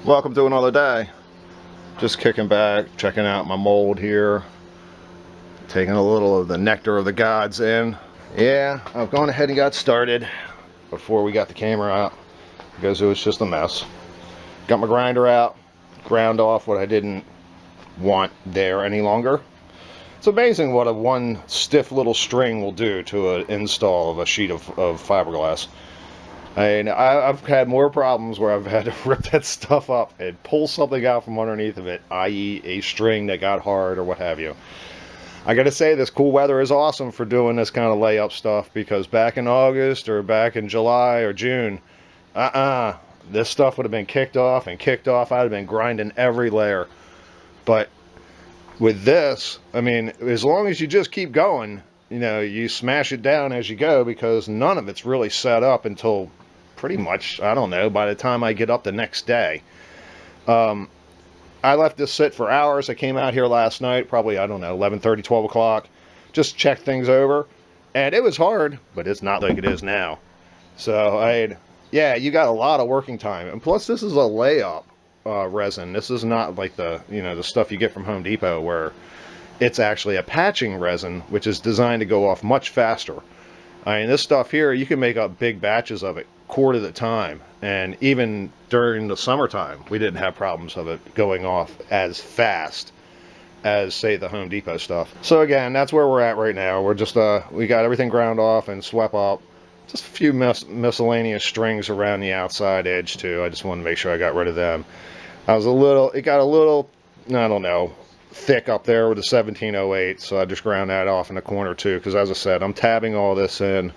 Welcome to another day. Just kicking back, checking out my mold here, taking a little of the nectar of the gods in. Yeah, I've gone ahead and got started before we got the camera out because it was just a mess. Got my grinder out, ground off what I didn't want there any longer. It's amazing what a one stiff little string will do to an install of a sheet of fiberglass. I've had more problems where I've had to rip that stuff up and pull something out from underneath of it, i.e. a string that got hard or what have you. I gotta say, this cool weather is awesome for doing this kind of layup stuff, because back in August or back in July or June, this stuff would have been kicked off and kicked off. I'd have been grinding every layer. But with this, I mean, as long as you just keep going, you know, you smash it down as you go, because none of it's really set up until pretty much, I don't know, by the time I get up the next day. I left this sit for hours. I came out here last night, probably, I don't know, 11:30, 12 o'clock, just check things over, and it was hard, but it's not like it is now. So yeah, you got a lot of working time, and plus this is a layup resin. This is not like the, you know, the stuff you get from Home Depot, where it's actually a patching resin, which is designed to go off much faster. I mean, this stuff here, you can make up big batches of it, quart at a time, and even during the summertime, we didn't have problems of it going off as fast as, say, the Home Depot stuff. So again, that's where we're at right now. We're just, we got everything ground off and swept up. Just a few miscellaneous strings around the outside edge too. I just wanted to make sure I got rid of them. It got a little, I don't know, thick up there with the 1708, so I just ground that off in the corner too, because as I said, I'm tabbing all this in.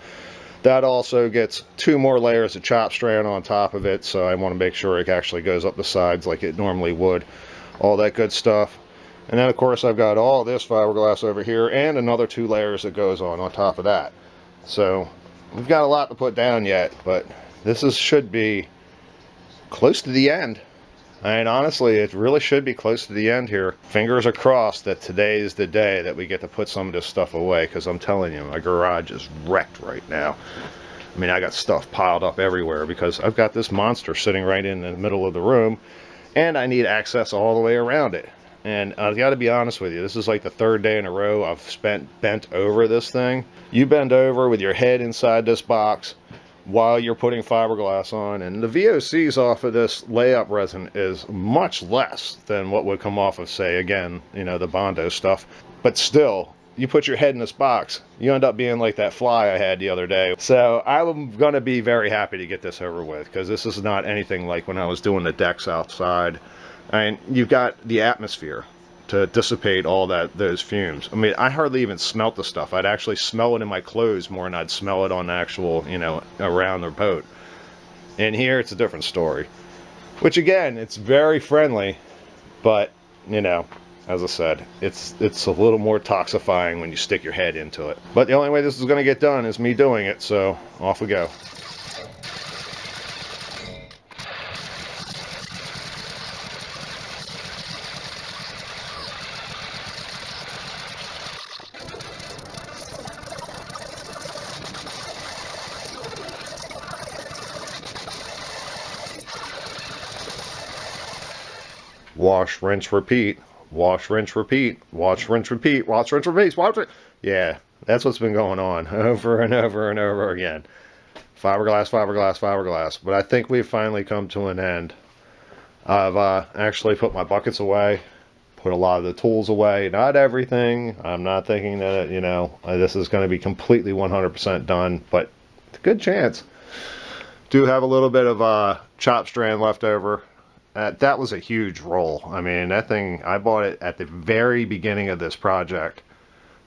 That also gets 2 more layers of chop strand on top of it, so I want to make sure it actually goes up the sides like it normally would. All that good stuff. And then of course I've got all this fiberglass over here and another 2 layers that goes on top of that. So we've got a lot to put down yet, but should be close to the end. And honestly, it really should be close to the end here. Fingers are crossed that today is the day that we get to put some of this stuff away, because I'm telling you, my garage is wrecked right now. I mean, I got stuff piled up everywhere because I've got this monster sitting right in the middle of the room, and I need access all the way around it. And I've got to be honest with you, this is like the 3rd day in a row I've spent bent over this thing. You bend over with your head inside this box while you're putting fiberglass on, and the VOCs off of this layup resin is much less than what would come off of, say, again, you know, the Bondo stuff. But still, you put your head in this box, you end up being like that fly I had the other day. So I'm going to be very happy to get this over with, because this is not anything like when I was doing the decks outside. I mean, you've got the atmosphere to dissipate all those fumes. I mean, I hardly even smelt the stuff. I'd actually smell it in my clothes more than I'd smell it on the actual, you know, around the boat. And here it's a different story. Which again, it's very friendly, but, you know, as I said, it's a little more toxifying when you stick your head into it. But the only way this is going to get done is me doing it, so off we go. Wash, rinse, repeat. Wash, rinse, repeat. Wash, rinse, repeat. Wash, rinse, repeat. Wash, rinse. Yeah, that's what's been going on over and over and over again. Fiberglass, fiberglass, fiberglass. But I think we've finally come to an end. I've actually put my buckets away, put a lot of the tools away. Not everything. I'm not thinking that, you know, this is going to be completely 100% done, but good chance. Do have a little bit of chop strand left over. That was a huge roll. I mean, that thing, I bought it at the very beginning of this project,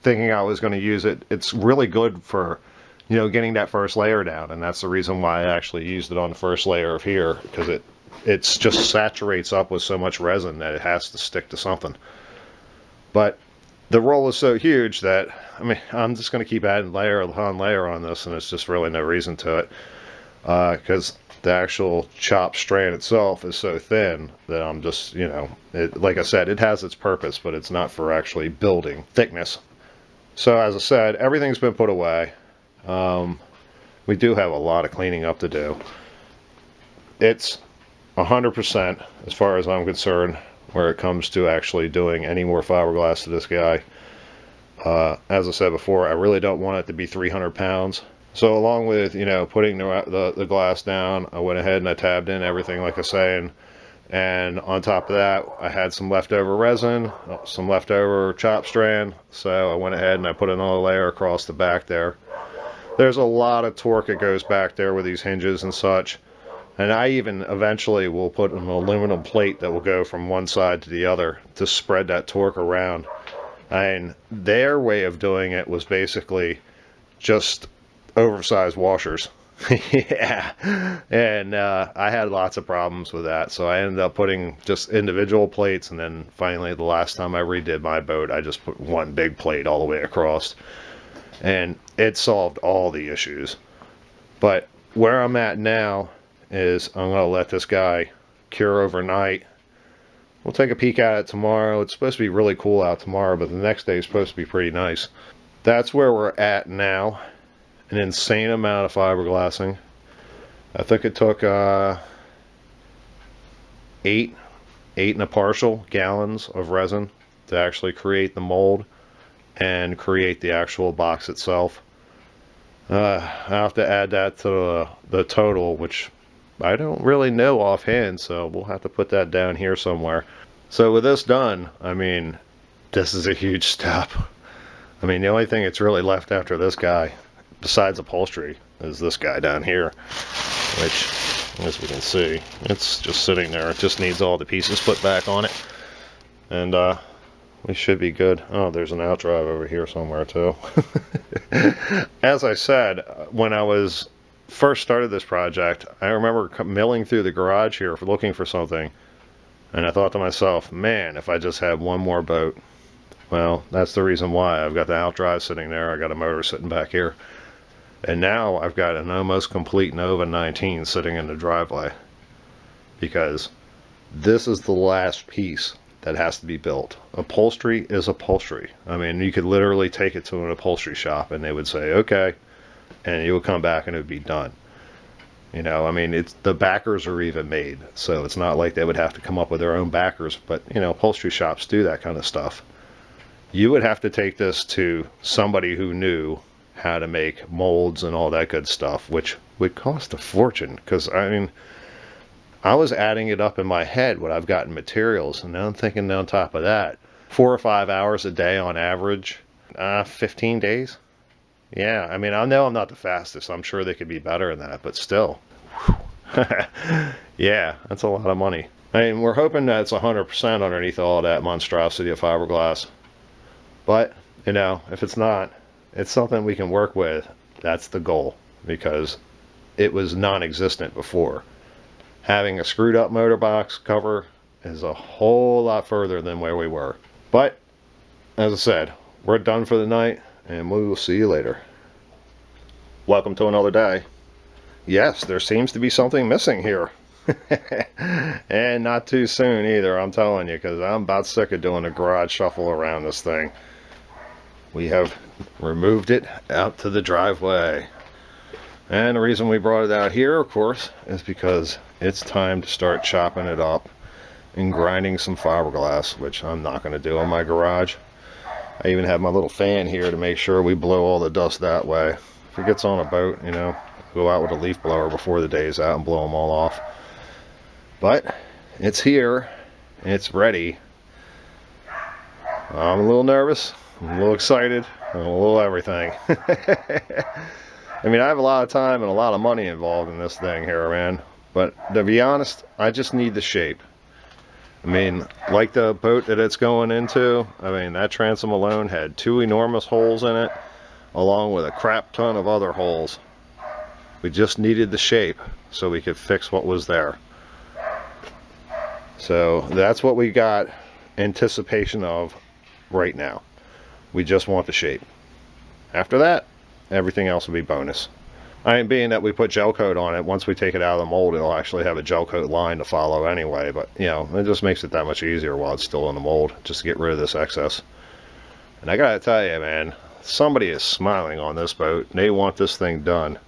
thinking I was going to use it. It's really good for, you know, getting that first layer down, and that's the reason why I actually used it on the first layer of here, because it's just saturates up with so much resin that it has to stick to something. But the roll is so huge that, I mean, I'm just going to keep adding layer upon layer on this, and it's just really no reason to it, because the actual chop strand itself is so thin that I'm just, you know, like I said, it has its purpose, but it's not for actually building thickness. So as I said, everything's been put away. We do have a lot of cleaning up to do. It's 100% as far as I'm concerned where it comes to actually doing any more fiberglass to this guy. As I said before, I really don't want it to be 300 pounds. So along with, you know, putting the glass down, I went ahead and I tabbed in everything like I was saying. And on top of that, I had some leftover resin, some leftover chop strand. So I went ahead and I put another layer across the back there. There's a lot of torque that goes back there with these hinges and such. And I even eventually will put an aluminum plate that will go from one side to the other to spread that torque around. And their way of doing it was basically just oversized washers. Yeah, and I had lots of problems with that, so I ended up putting just individual plates, and then finally the last time I redid my boat, I just put one big plate all the way across, and it solved all the issues. But where I'm at now is I'm going to let this guy cure overnight. We'll take a peek at it tomorrow. It's supposed to be really cool out tomorrow, but the next day is supposed to be pretty nice. That's where we're at now. An insane amount of fiberglassing. I think it took 8 gallons of resin to actually create the mold and create the actual box itself. I have to add that to the total, which I don't really know offhand, so we'll have to put that down here somewhere. So with this done, I mean, this is a huge step. I mean, the only thing that's really left after this guy, besides upholstery, is this guy down here, which, as we can see, it's just sitting there. It just needs all the pieces put back on it, and we should be good. Oh, there's an outdrive over here somewhere too. As I said, when I was first started this project, I remember milling through the garage here for looking for something, and I thought to myself, man, if I just had one more boat. Well, that's the reason why. I've got the outdrive sitting there, I got a motor sitting back here. And now I've got an almost complete Nova 19 sitting in the driveway, because this is the last piece that has to be built. Upholstery is upholstery. I mean, you could literally take it to an upholstery shop and they would say, okay, and you would come back and it would be done. You know, I mean, it's the backers are even made, so it's not like they would have to come up with their own backers, but, you know, upholstery shops do that kind of stuff. You would have to take this to somebody who knew how to make molds and all that good stuff, which would cost a fortune, because I mean, I was adding it up in my head what I've got in materials, and now I'm thinking on top of that, 4 or 5 hours a day on average, 15 days. Yeah, I mean, I know I'm not the fastest, I'm sure they could be better than that, but still. Yeah, that's a lot of money. I mean, we're hoping that it's 100% underneath all that monstrosity of fiberglass, but you know, if it's not, it's something we can work with. That's the goal, because it was non-existent before. Having a screwed up motor box cover is a whole lot further than where we were. But as I said, we're done for the night, and we will see you later. Welcome to another day. Yes, there seems to be something missing here. And not too soon either, I'm telling you, because I'm about sick of doing a garage shuffle around this thing. We have removed it out to the driveway. And the reason we brought it out here, of course, is because it's time to start chopping it up and grinding some fiberglass, which I'm not going to do in my garage. I even have my little fan here to make sure we blow all the dust that way. If it gets on a boat, you know, go out with a leaf blower before the day's out and blow them all off. But it's here, it's ready. I'm a little nervous, I'm a little excited, I'm a little everything. I mean, I have a lot of time and a lot of money involved in this thing here, man. But to be honest, I just need the shape. I mean, like the boat that it's going into, I mean, that transom alone had 2 enormous holes in it, along with a crap ton of other holes. We just needed the shape so we could fix what was there. So that's what we got anticipation of right now. We just want the shape. After that, everything else will be bonus. I mean, being that we put gel coat on it, once we take it out of the mold, it'll actually have a gel coat line to follow anyway, but you know, it just makes it that much easier while it's still in the mold, just to get rid of this excess. And I gotta tell you, man, somebody is smiling on this boat. They want this thing done.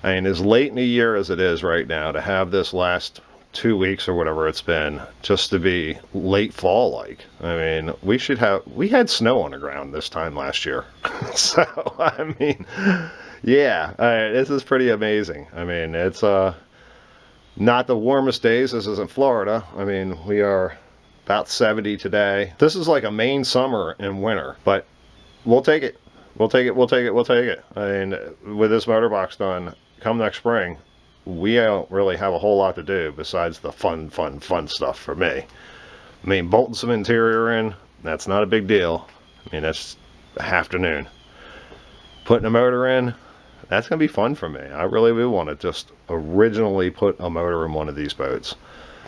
I mean, as late in the year as it is right now, to have this last 2 weeks or whatever it's been, just to be late fall like. I mean, we had snow on the ground this time last year. So, I mean, yeah, this is pretty amazing. I mean, it's not the warmest days. This isn't Florida. I mean, we are about 70 today. This is like a Maine summer and winter, but we'll take it. We'll take it. We'll take it. We'll take it. I mean, with this motor box done, come next spring, we don't really have a whole lot to do besides the fun stuff for me. I mean, bolting some interior in, that's not a big deal. I mean, that's the afternoon. Putting a motor in, that's going to be fun for me. I really do want to just originally put a motor in one of these boats.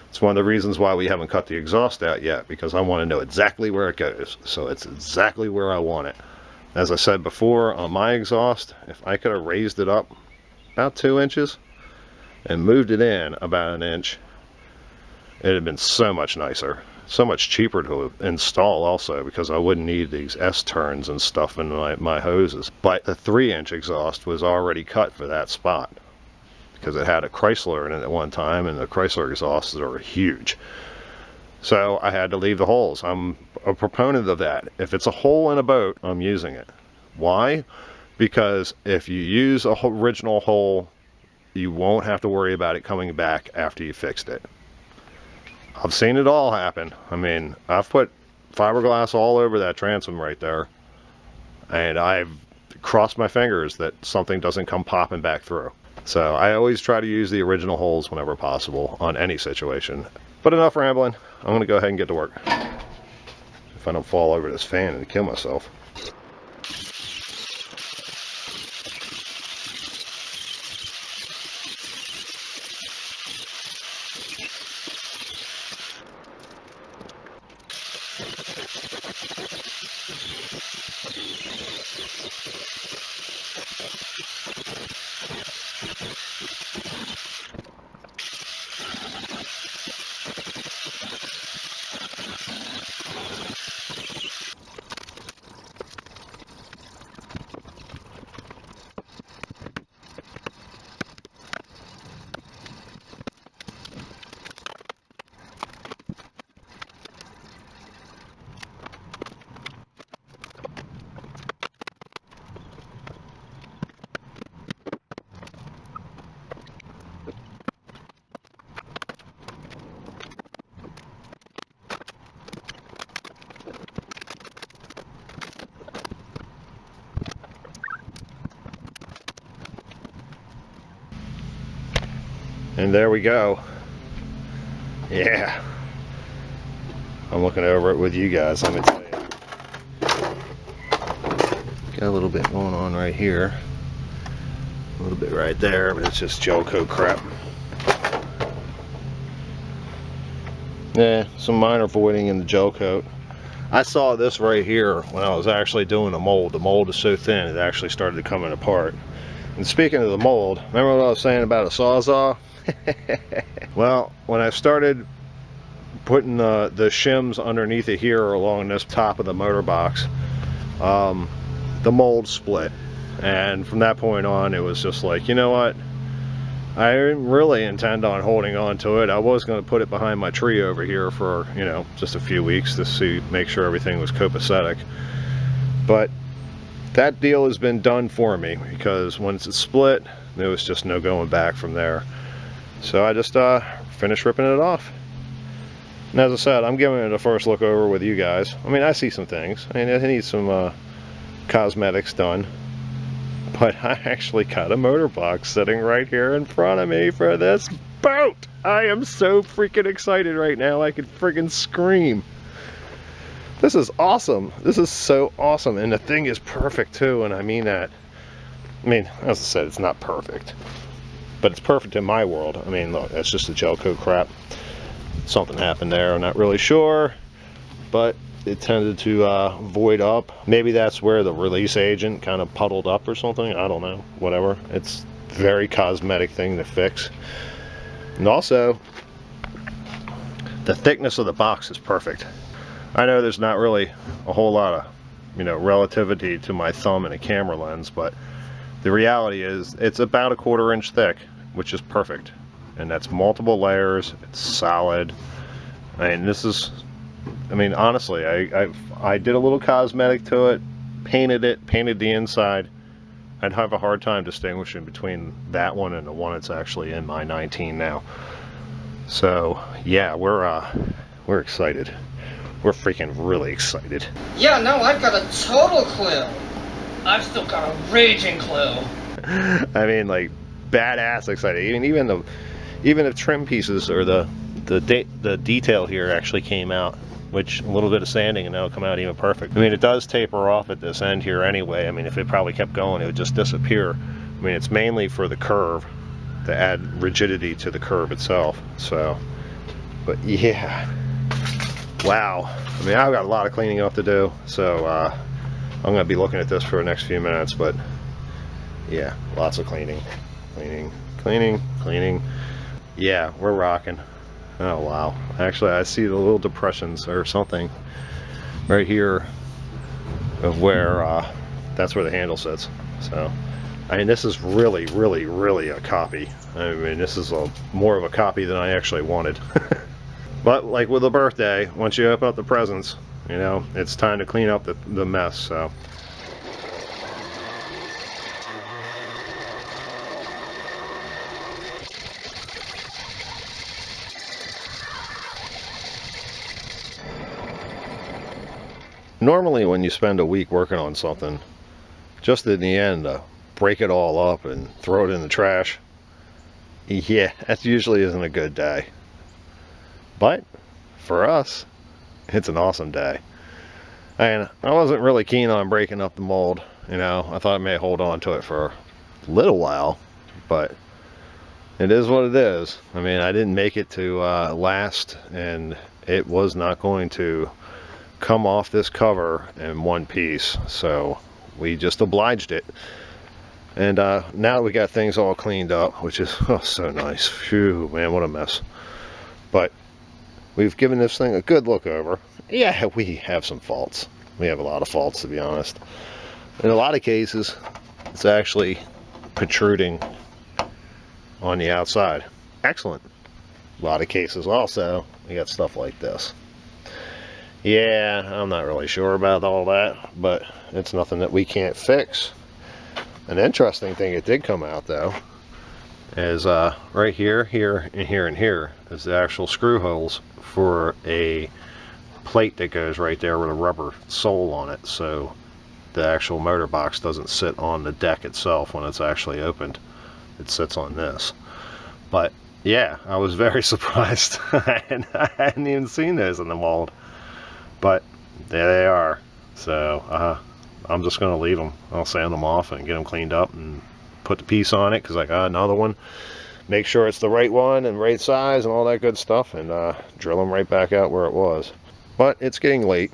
It's one of the reasons why we haven't cut the exhaust out yet, because I want to know exactly where it goes. So it's exactly where I want it. As I said before, on my exhaust, if I could have raised it up about 2 inches and moved it in about 1 inch, it'd have been so much nicer. So much cheaper to install also, because I wouldn't need these S-turns and stuff in my hoses. But the 3-inch exhaust was already cut for that spot, because it had a Chrysler in it at one time, and the Chrysler exhausts are huge. So I had to leave the holes. I'm a proponent of that. If it's a hole in a boat, I'm using it. Why? Because if you use a original hole, you won't have to worry about it coming back after you fixed it. I've seen it all happen. I mean, I've put fiberglass all over that transom right there, and I've crossed my fingers that something doesn't come popping back through. So I always try to use the original holes whenever possible on any situation. But enough rambling. I'm going to go ahead and get to work. If I don't fall over this fan and kill myself. And there we go. Yeah. I'm looking over it with you guys, let me tell you. Got a little bit going on right here. A little bit right there, but it's just gel coat crap. Yeah, some minor voiding in the gel coat. I saw this right here when I was actually doing the mold. The mold is so thin, it actually started coming apart. And speaking of the mold, remember what I was saying about a Sawzall? Well, when I started putting the shims underneath it here along this top of the motor box, the mold split. And from that point on, it was just like, you know what? I didn't really intend on holding on to it. I was going to put it behind my tree over here for, you know, just a few weeks to make sure everything was copacetic. But that deal has been done for me, because once it's split, there was just no going back from there. So I just finished ripping it off. And as I said, I'm giving it a first look over with you guys. I mean, I see some things. I mean, it needs some cosmetics done. But I actually got a motor box sitting right here in front of me for this boat. I am so freaking excited right now, I could freaking scream. This is awesome. This is so awesome. And the thing is perfect too, and I mean that. I mean, as I said, it's not perfect, but it's perfect in my world. I mean, look, that's just a gel coat crap. Something happened there, I'm not really sure, but it tended to void up. Maybe that's where the release agent kind of puddled up or something. I don't know, whatever. It's a very cosmetic thing to fix. And also, the thickness of the box is perfect. I know there's not really a whole lot of, you know, relativity to my thumb and a camera lens, but the reality is it's about a 1/4 inch thick, which is perfect. and that's multiple layers. It's solid. And this is, I mean, honestly, I did a little cosmetic to it, painted the inside. I'd have a hard time distinguishing between that one and the one that's actually in my 19 now. So yeah, we're excited. We're freaking really excited. Yeah, no, I've got a total clue. I've still got a raging clue. I mean, like, badass excited. Even the trim pieces or the detail here actually came out, which a little bit of sanding and that'll come out even perfect. I mean, it does taper off at this end here anyway. I mean, if it probably kept going, it would just disappear. I mean, it's mainly for the curve, to add rigidity to the curve itself. So, but yeah, wow. I mean, I've got a lot of cleaning up to do, so I'm going to be looking at this for the next few minutes, but yeah, lots of cleaning. Yeah, we're rocking. Oh wow. Actually, I see the little depressions or something right here of where that's where the handle sits. So, I mean, this is really a copy. I mean, this is more of a copy than I actually wanted. But like with a birthday, once you open up the presents, you know, it's time to clean up the mess. So. Normally when you spend a week working on something, just in the end, break it all up and throw it in the trash, yeah, that usually isn't a good day. But for us, it's an awesome day. And I wasn't really keen on breaking up the mold, you know. I thought I may hold on to it for a little while, but it is what it is. I mean, I didn't make it to last, and it was not going to come off this cover in one piece, so we just obliged it. And now we got things all cleaned up, which is so nice. Phew, man, what a mess. But we've given this thing a good look over. Yeah, we have some faults. We have a lot of faults, to be honest. In a lot of cases, it's actually protruding on the outside. Excellent. A lot of cases also, we got stuff like this. Yeah, I'm not really sure about all that, but it's nothing that we can't fix. An interesting thing that did come out though is right here, and here is the actual screw holes for a plate that goes right there with a rubber sole on it, so the actual motor box doesn't sit on the deck itself when it's actually opened. It sits on this. But yeah, I was very surprised. I hadn't even seen those in the mold. But there they are. So I'm just going to leave them. I'll sand them off and get them cleaned up and put the piece on it, because I got another one. Make sure it's the right one and right size and all that good stuff, and drill them right back out where it was. But it's getting late.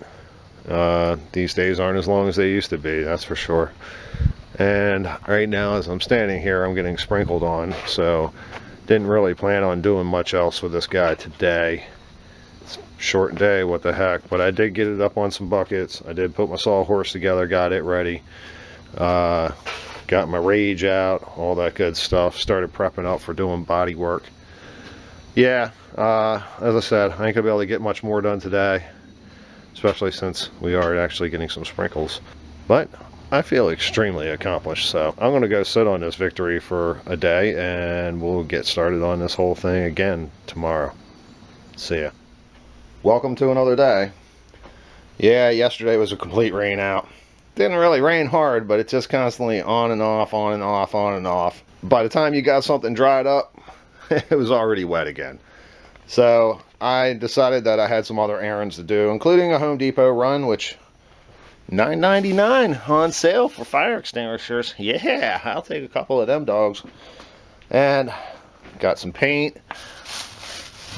These days aren't as long as they used to be, that's for sure. And right now, as I'm standing here, I'm getting sprinkled on, so didn't really plan on doing much else with this guy today. Short day, what the heck. But I did get it up on some buckets. I did put my sawhorse together, got it ready, got my rage out, all that good stuff. Started prepping up for doing body work. Yeah, as I said, I ain't gonna be able to get much more done today, especially since we are actually getting some sprinkles. But I feel extremely accomplished, so I'm gonna go sit on this victory for a day, and we'll get started on this whole thing again tomorrow. See ya. Welcome to another day. Yeah, yesterday was a complete rain out. Didn't really rain hard, but it's just constantly on and off, on and off, on and off. By the time you got something dried up, it was already wet again. So I decided that I had some other errands to do, including a Home Depot run, which $9.99 on sale for fire extinguishers. Yeah, I'll take a couple of them dogs. And got some paint.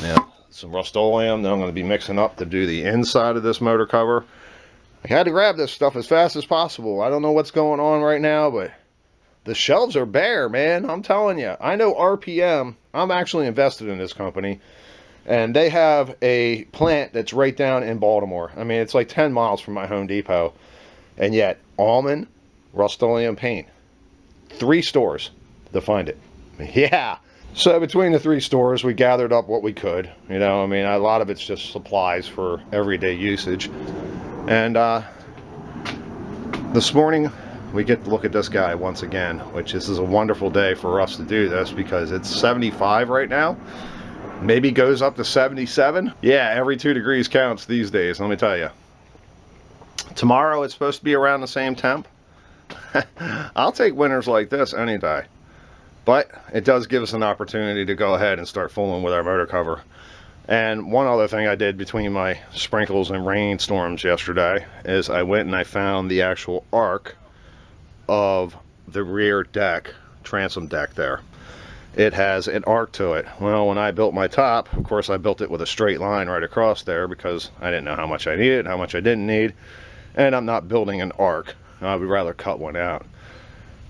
Yeah. Some Rust-Oleum that I'm going to be mixing up to do the inside of this motor cover. I had to grab this stuff as fast as possible. I don't know what's going on right now, but the shelves are bare, man. I'm telling you. I know RPM. I'm actually invested in this company, and they have a plant that's right down in Baltimore. I mean, it's like 10 miles from my Home Depot, and yet Allmand Rust-Oleum paint. 3 stores to find it. Yeah, So between the 3 stores, we gathered up what we could. You know, I mean, a lot of it's just supplies for everyday usage. And this morning, we get to look at this guy once again, which this is a wonderful day for us to do this because it's 75 right now. Maybe goes up to 77. Yeah, every 2 degrees counts these days, let me tell you. Tomorrow, it's supposed to be around the same temp. I'll take winters like this any day. But it does give us an opportunity to go ahead and start fooling with our motor cover. And one other thing I did between my sprinkles and rainstorms yesterday is I went and I found the actual arc of the rear deck, transom deck there. It has an arc to it. Well, when I built my top, of course I built it with a straight line right across there because I didn't know how much I needed, how much I didn't need. And I'm not building an arc. I would rather cut one out.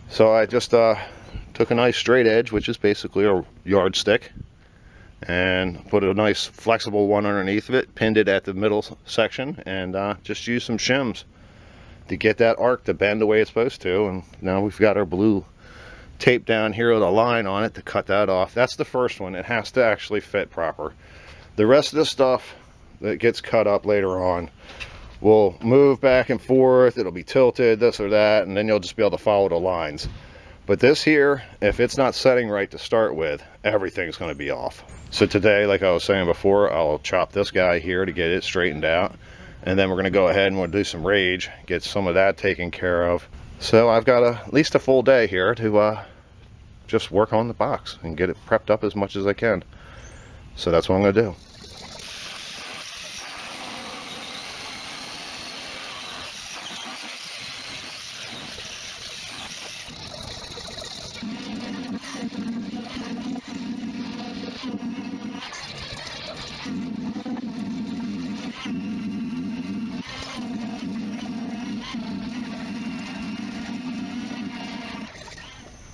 So I just took a nice straight edge, which is basically a yardstick, and put a nice flexible one underneath of it, pinned it at the middle section, and just used some shims to get that arc to bend the way it's supposed to. And now we've got our blue tape down here with a line on it to cut that off. That's the first one. It has to actually fit proper. The rest of the stuff that gets cut up later on will move back and forth. It'll be tilted, this or that, and then you'll just be able to follow the lines. But this here, if it's not setting right to start with, everything's going to be off. So today, like I was saying before, I'll chop this guy here to get it straightened out. And then we're going to go ahead and we'll do some rage, get some of that taken care of. So I've got at least a full day here to just work on the box and get it prepped up as much as I can. So that's what I'm going to do.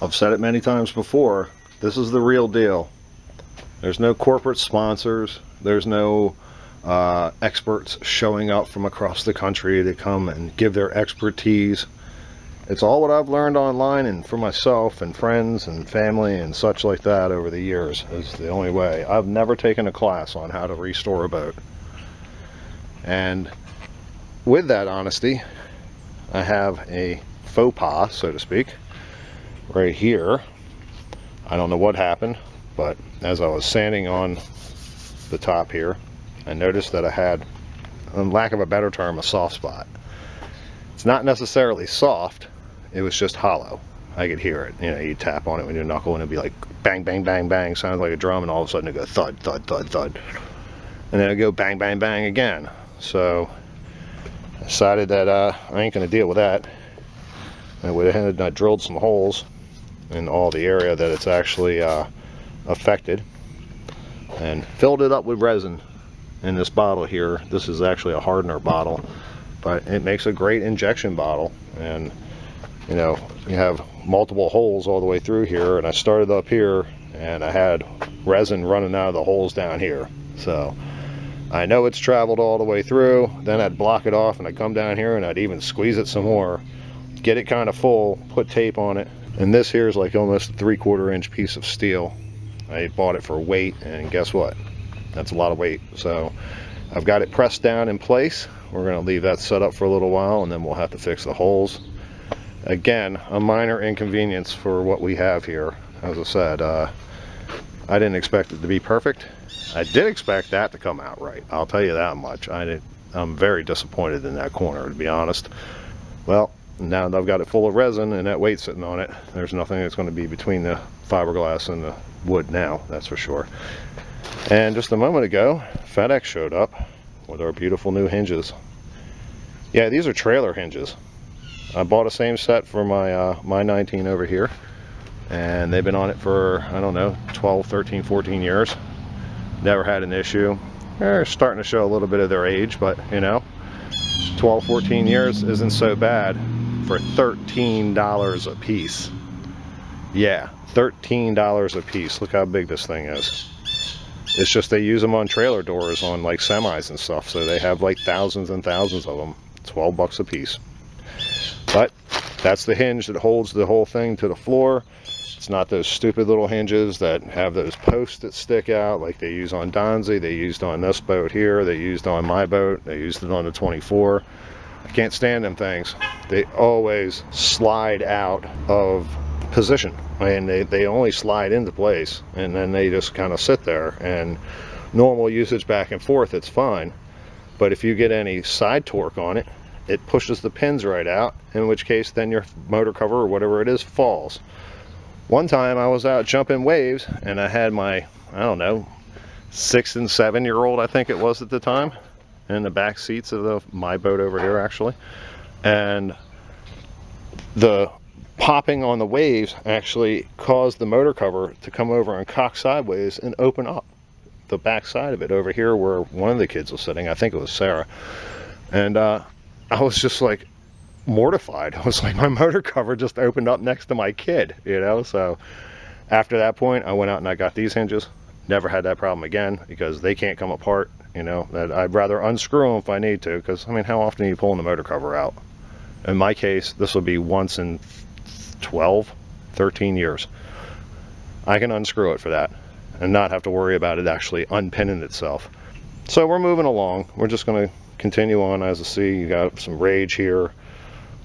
I've said it many times before, this is the real deal. There's no corporate sponsors, there's no experts showing up from across the country to come and give their expertise. It's all what I've learned online and for myself and friends and family and such like that over the years is the only way. I've never taken a class on how to restore a boat. And with that honesty, I have a faux pas, so to speak, right here. I don't know what happened, but as I was sanding on the top here, I noticed that I had, in lack of a better term, a soft spot. It's not necessarily soft, it was just hollow. I could hear it. You know, you tap on it with your knuckle and it'd be like bang, bang, bang, bang, sounds like a drum, and all of a sudden it'd go thud, thud, thud, thud. And then it'd go bang, bang, bang again. So I decided that I ain't gonna deal with that. I went ahead and I drilled some holes in all the area that it's actually affected and filled it up with resin in this bottle here. This is actually a hardener bottle, but it makes a great injection bottle. And you know, you have multiple holes all the way through here, and I started up here and I had resin running out of the holes down here. So I know it's traveled all the way through. Then I'd block it off and I'd come down here and I'd even squeeze it some more, get it kind of full, put tape on it. And this here is like almost a 3/4 inch piece of steel. I bought it for weight, and guess what? That's a lot of weight. So I've got it pressed down in place. We're going to leave that set up for a little while, and then we'll have to fix the holes. Again, a minor inconvenience for what we have here. As I said, I didn't expect it to be perfect. I did expect that to come out right. I'll tell you that much. I'm very disappointed in that corner, to be honest. Well, now that I've got it full of resin and that weight sitting on it, there's nothing that's going to be between the fiberglass and the wood now, that's for sure. And just a moment ago, FedEx showed up with our beautiful new hinges. Yeah, these are trailer hinges. I bought a same set for my 19 over here, and they've been on it for, I don't know, 12, 13, 14 years. Never had an issue. They're starting to show a little bit of their age, but you know, 12, 14 years isn't so bad for $13 a piece. Yeah, $13 a piece. Look how big this thing is. It's just they use them on trailer doors on like semis and stuff, so they have like thousands and thousands of them. 12 bucks a piece. But that's the hinge that holds the whole thing to the floor. It's not those stupid little hinges that have those posts that stick out like they use on Donzi, they used on this boat here, they used on my boat, they used it on the 24. I can't stand them things. They always slide out of position, and they only slide into place, and then they just kind of sit there. And normal usage back and forth, it's fine. But if you get any side torque on it, it pushes the pins right out, in which case then your motor cover or whatever it is falls. One time I was out jumping waves, and I had my, I don't know, 6 and 7 year old, I think it was at the time, in the back seats of my boat over here actually, and the popping on the waves actually caused the motor cover to come over and cock sideways and open up the back side of it over here where one of the kids was sitting. I think it was Sarah. And I was just like mortified. I was like, my motor cover just opened up next to my kid, you know. So after that point I went out and I got these hinges. Never had that problem again, because they can't come apart, you know. That I'd rather unscrew them if I need to, because I mean, how often are you pulling the motor cover out? In my case, this will be once in 12, 13 years. I can unscrew it for that and not have to worry about it actually unpinning itself. So we're moving along. We're just going to continue on. As you see, you got some rage here,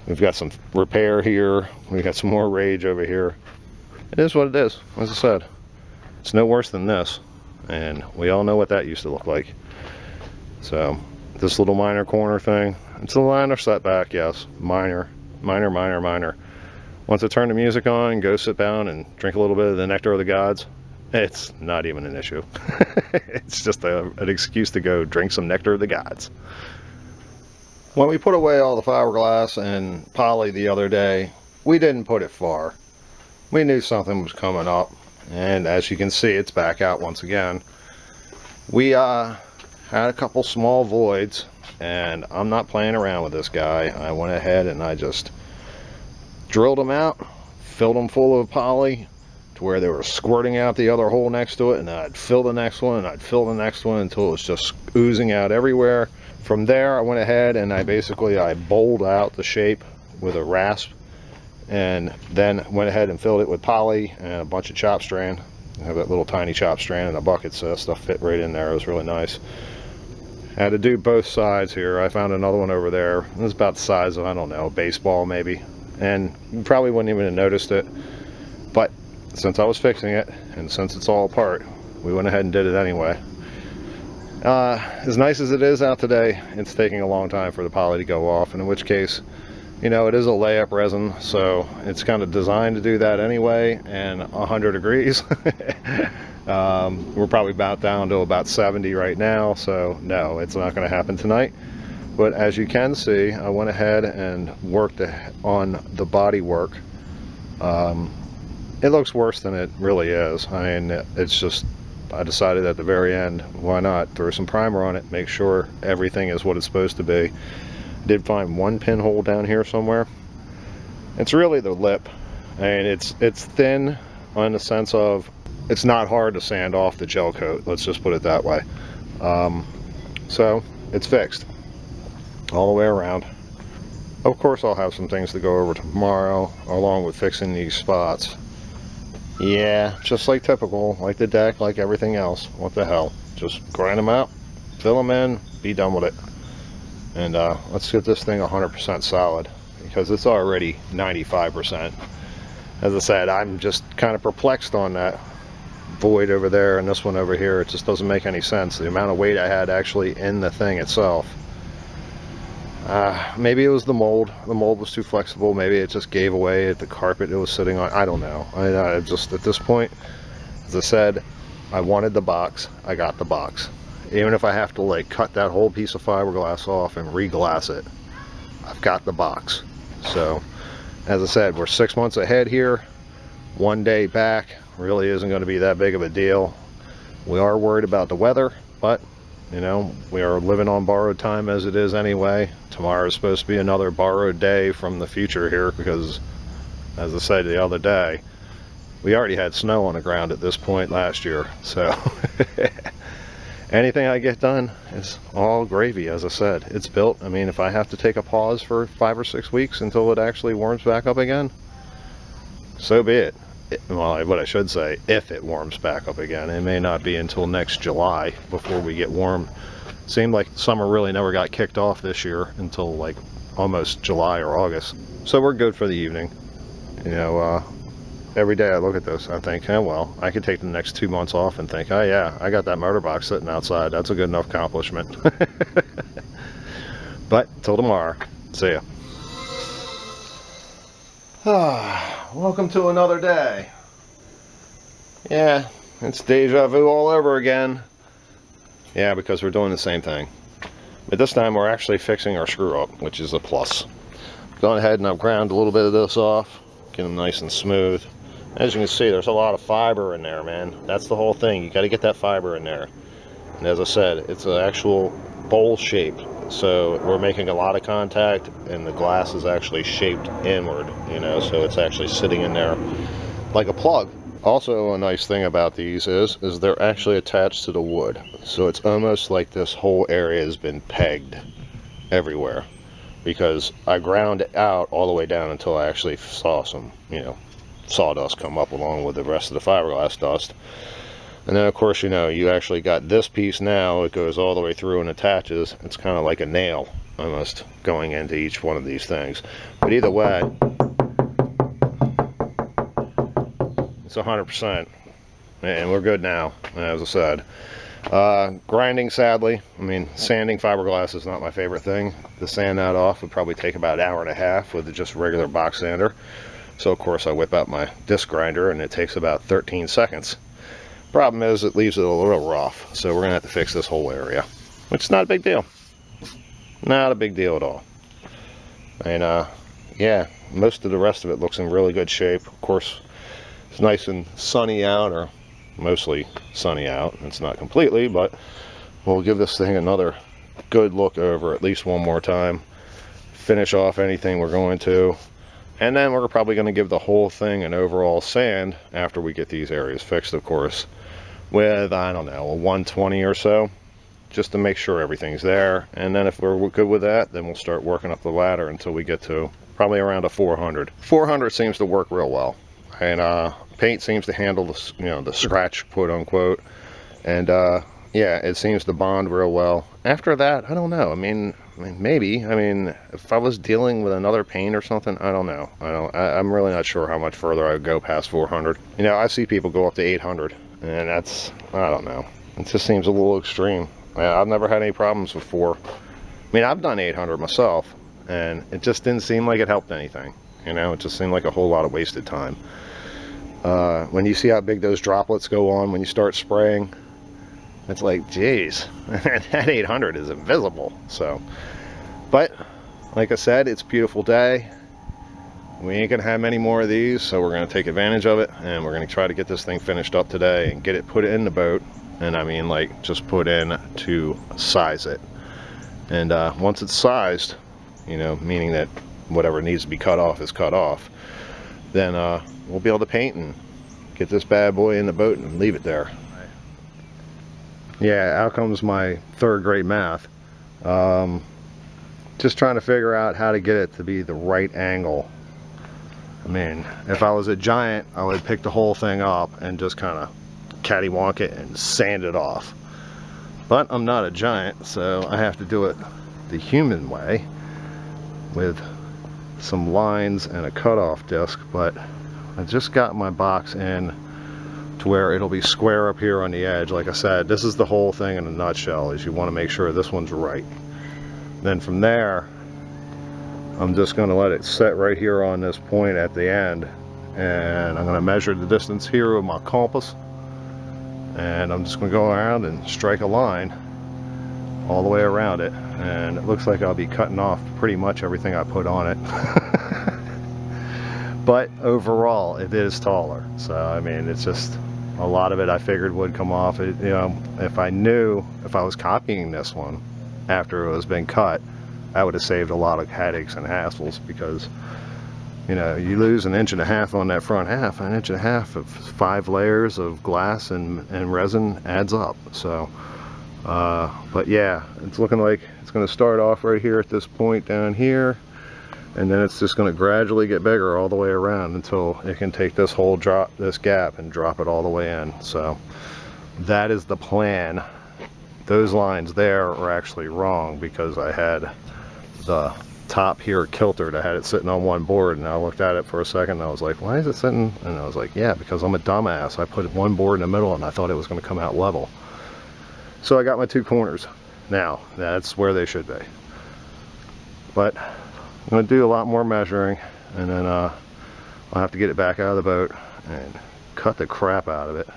we've got some repair here, we got some more rage over here. It is what it is. As I said, it's no worse than this, and we all know what that used to look like. So this little minor corner thing, it's a minor setback, yes, minor. Once I turn the music on and go sit down and drink a little bit of the nectar of the gods, it's not even an issue. It's just an excuse to go drink some nectar of the gods. When we put away all the fiberglass and poly the other day, we didn't put it far. We knew something was coming up, and as you can see, it's back out once again. We had a couple small voids, and I'm not playing around with this guy. I went ahead and I just drilled them out, filled them full of poly to where they were squirting out the other hole next to it, and then I'd fill the next one and I'd fill the next one until it was just oozing out everywhere. From there I went ahead and I bowled out the shape with a rasp, and then went ahead and filled it with poly and a bunch of chop strand. I have that little tiny chop strand in a bucket, so that stuff fit right in there. It was really nice. I had to do both sides here. I found another one over there. It was about the size of, I don't know, a baseball maybe, and you probably wouldn't even have noticed it, but since I was fixing it and since it's all apart, we went ahead and did it anyway. As nice as it is out today, it's taking a long time for the poly to go off, and in which case, you know, it is a layup resin, so it's kind of designed to do that anyway, and 100 degrees. We're probably about down to about 70 right now, so no, it's not going to happen tonight. But as you can see, I went ahead and worked on the body work. It looks worse than it really is. I mean, it's just, I decided at the very end, why not throw some primer on it, make sure everything is what it's supposed to be. Did find one pinhole down here somewhere. It's really the lip, and it's thin in the sense of it's not hard to sand off the gel coat, let's just put it that way. So it's fixed all the way around. Of course I'll have some things to go over tomorrow along with fixing these spots. Yeah, just like typical, like the deck, like everything else. What the hell, just grind them out, fill them in, be done with it. And let's get this thing 100% solid, because it's already 95%. As I said, I'm just kind of perplexed on that void over there and this one over here. It just doesn't make any sense, the amount of weight I had actually in the thing itself. Maybe it was the mold. The mold was too flexible. Maybe it just gave away at the carpet it was sitting on. I don't know. I just, at this point, as I said, I wanted the box. I got the box. Even if I have to like cut that whole piece of fiberglass off and re-glass it, I've got the box. So as I said, we're 6 months ahead here. 1 day back really isn't going to be that big of a deal. We are worried about the weather, but you know, we are living on borrowed time as it is anyway. Tomorrow is supposed to be another borrowed day from the future here, because as I said the other day, we already had snow on the ground at this point last year. So anything I get done is all gravy. As I said, it's built. I mean, if I have to take a pause for 5 or 6 weeks until it actually warms back up again, so be it. well, what I should say, if it warms back up again. It may not be until next July before we get warm. Seemed like summer really never got kicked off this year until like almost July or August. So we're good for the evening. You know, every day I look at this, I think, oh well, I could take the next 2 months off and think, oh yeah, I got that motor box sitting outside. That's a good enough accomplishment. But till tomorrow, see ya. Welcome to another day. Yeah, it's deja vu all over again. Yeah, because we're doing the same thing. But this time we're actually fixing our screw up, which is a plus. Gone ahead and I've ground a little bit of this off, get them nice and smooth. As you can see, there's a lot of fiber in there, man. That's the whole thing. You got to get that fiber in there. And as I said, it's an actual bowl shape. So we're making a lot of contact, and the glass is actually shaped inward, you know, so it's actually sitting in there like a plug. Also, a nice thing about these is they're actually attached to the wood. So it's almost like this whole area has been pegged everywhere, because I ground it out all the way down until I actually saw some, you know, sawdust come up along with the rest of the fiberglass dust. And then of course, you know, you actually got this piece now, it goes all the way through and attaches. It's kind of like a nail almost going into each one of these things. But either way, it's 100%, and we're good now, as I said. Grinding, sadly, I mean, sanding fiberglass is not my favorite thing. To sand that off would probably take about an hour and a half with just a regular box sander. So of course I whip out my disc grinder and it takes about 13 seconds. Problem is, it leaves it a little rough, so we're gonna have to fix this whole area, which is not a big deal. Not a big deal at all. And yeah, most of the rest of it looks in really good shape. Of course, it's nice and sunny out, or mostly sunny out. It's not completely, but we'll give this thing another good look over at least one more time, finish off anything we're going to, and then we're probably going to give the whole thing an overall sand after we get these areas fixed, of course, with, I don't know, a 120 or so, just to make sure everything's there. And then if we're good with that, then we'll start working up the ladder until we get to probably around a 400. 400 seems to work real well, and paint seems to handle the, you know, the scratch, quote unquote, and yeah, it seems to bond real well. After that, I don't know. I mean, maybe. I mean, if I was dealing with another paint or something, I don't know. I'm really not sure how much further I would go past 400. You know, I see people go up to 800, and that's, I don't know. It just seems a little extreme. I've never had any problems with 4. I mean, I've done 800 myself, and it just didn't seem like it helped anything. You know, it just seemed like a whole lot of wasted time. When you see how big those droplets go on when you start spraying, it's like, geez, that 800 is invisible. So, but like I said, it's a beautiful day. We ain't gonna have many more of these, so we're gonna take advantage of it, and we're gonna try to get this thing finished up today and get it put in the boat. And I mean, like, just put in to size it. And once it's sized, you know, meaning that whatever needs to be cut off is cut off, then we'll be able to paint and get this bad boy in the boat and leave it there. Yeah, out comes my third grade math. Just trying to figure out how to get it to be the right angle. I mean, if I was a giant, I would pick the whole thing up and just kind of cattywonk it and sand it off. But I'm not a giant, so I have to do it the human way with some lines and a cutoff disc. But I just got my box in to where it'll be square up here on the edge. Like I said, this is the whole thing in a nutshell, is you want to make sure this one's right. Then from there, I'm just going to let it set right here on this point at the end, and I'm going to measure the distance here with my compass, and I'm just going to go around and strike a line all the way around it, and it looks like I'll be cutting off pretty much everything I put on it. But overall, it is taller, so I mean, it's just a lot of it I figured would come off. It, you know, if I knew, if I was copying this one after it was been cut, I would have saved a lot of headaches and hassles, because, you know, you lose 1.5 inches on that front half. 1.5 inches of 5 layers of glass and resin adds up. So but yeah, it's looking like it's going to start off right here at this point down here, and then it's just going to gradually get bigger all the way around until it can take this whole this gap and drop it all the way in. So that is the plan. Those lines there are actually wrong because I had the top here kiltered. I had it sitting on one board, and I looked at it for a second and I was like, why is it sitting? And I was like, yeah, because I'm a dumbass. I put one board in the middle and I thought it was going to come out level. So I got my two corners. Now that's where they should be, but I'm going to do a lot more measuring, and then I'll have to get it back out of the boat and cut the crap out of it,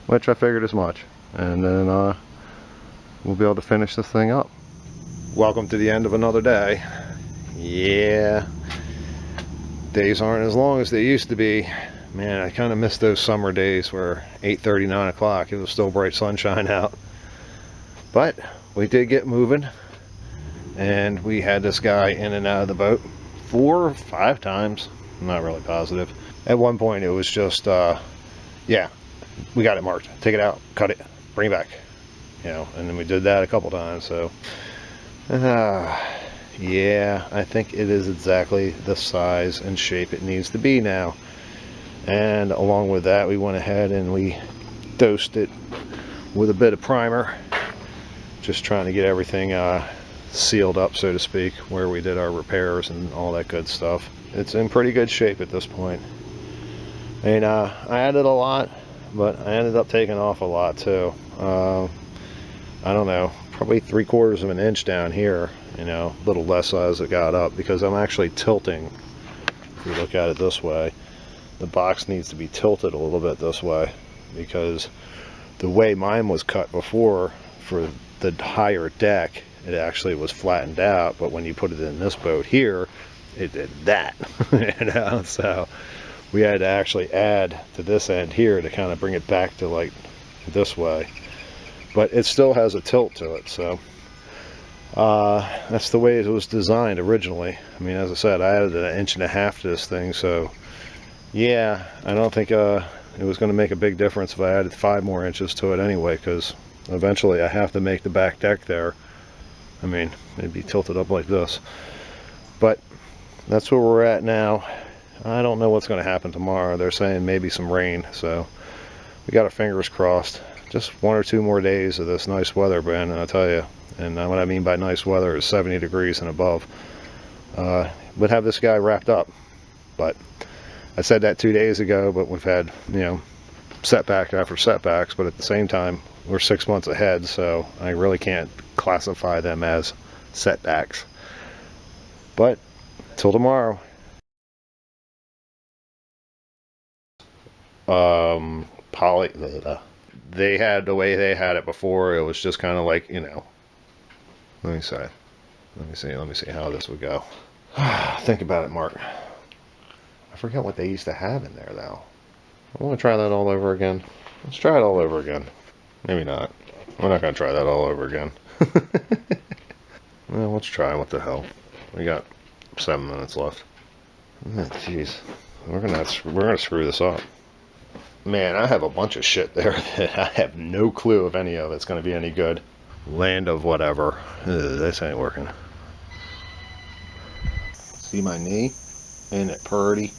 which I figured as much, and then we'll be able to finish this thing up. Welcome to the end of another day. Yeah, days aren't as long as they used to be. Man, I kind of miss those summer days where 8:30, 9 o'clock, it was still bright sunshine out. But we did get moving, and we had this guy in and out of the boat 4 or 5 times. I'm not really positive. At one point it was just yeah, we got it marked, take it out, cut it, bring it back, you know, and then we did that a couple times. So yeah, I think it is exactly the size and shape it needs to be now. And along with that, we went ahead and we dosed it with a bit of primer, just trying to get everything sealed up, so to speak, where we did our repairs and all that good stuff. It's in pretty good shape at this point. And I added a lot, but I ended up taking off a lot too. I don't know, probably 3/4 of an inch down here, you know, a little less as it got up, because I'm actually tilting. If you look at it this way, the box needs to be tilted a little bit this way, because the way mine was cut before for the higher deck, it actually was flattened out, but when you put it in this boat here, it did that. You know, so we had to actually add to this end here to kind of bring it back to like this way, but it still has a tilt to it. So that's the way it was designed originally. I mean, as I said, I added 1.5 inches to this thing, so yeah, I don't think it was going to make a big difference if I added 5 more inches to it anyway, because eventually I have to make the back deck there. I mean, it'd be tilted up like this. But that's where we're at now. I don't know what's going to happen tomorrow. They're saying maybe some rain, so we got our fingers crossed. Just 1 or 2 more days of this nice weather, Ben, and I'll tell you. And what I mean by nice weather is 70 degrees and above. Would have this guy wrapped up. But I said that 2 days ago, but we've had, you know, setback after setbacks, but at the same time, we're 6 months ahead, so I really can't classify them as setbacks. But till tomorrow. They had the way they had it before. It was just kind of like, you know, let me see how this would go. Think about it, Mark. I forget what they used to have in there though. I want to try that all over again. Let's try it all over again. Maybe not. We're not going to try that all over again. Well, let's try. What the hell? We got 7 minutes left. Jeez. We're gonna screw this up. Man, I have a bunch of shit there that I have no clue if any of it's going to be any good. Land of whatever. This ain't working. See my knee? Ain't it purty?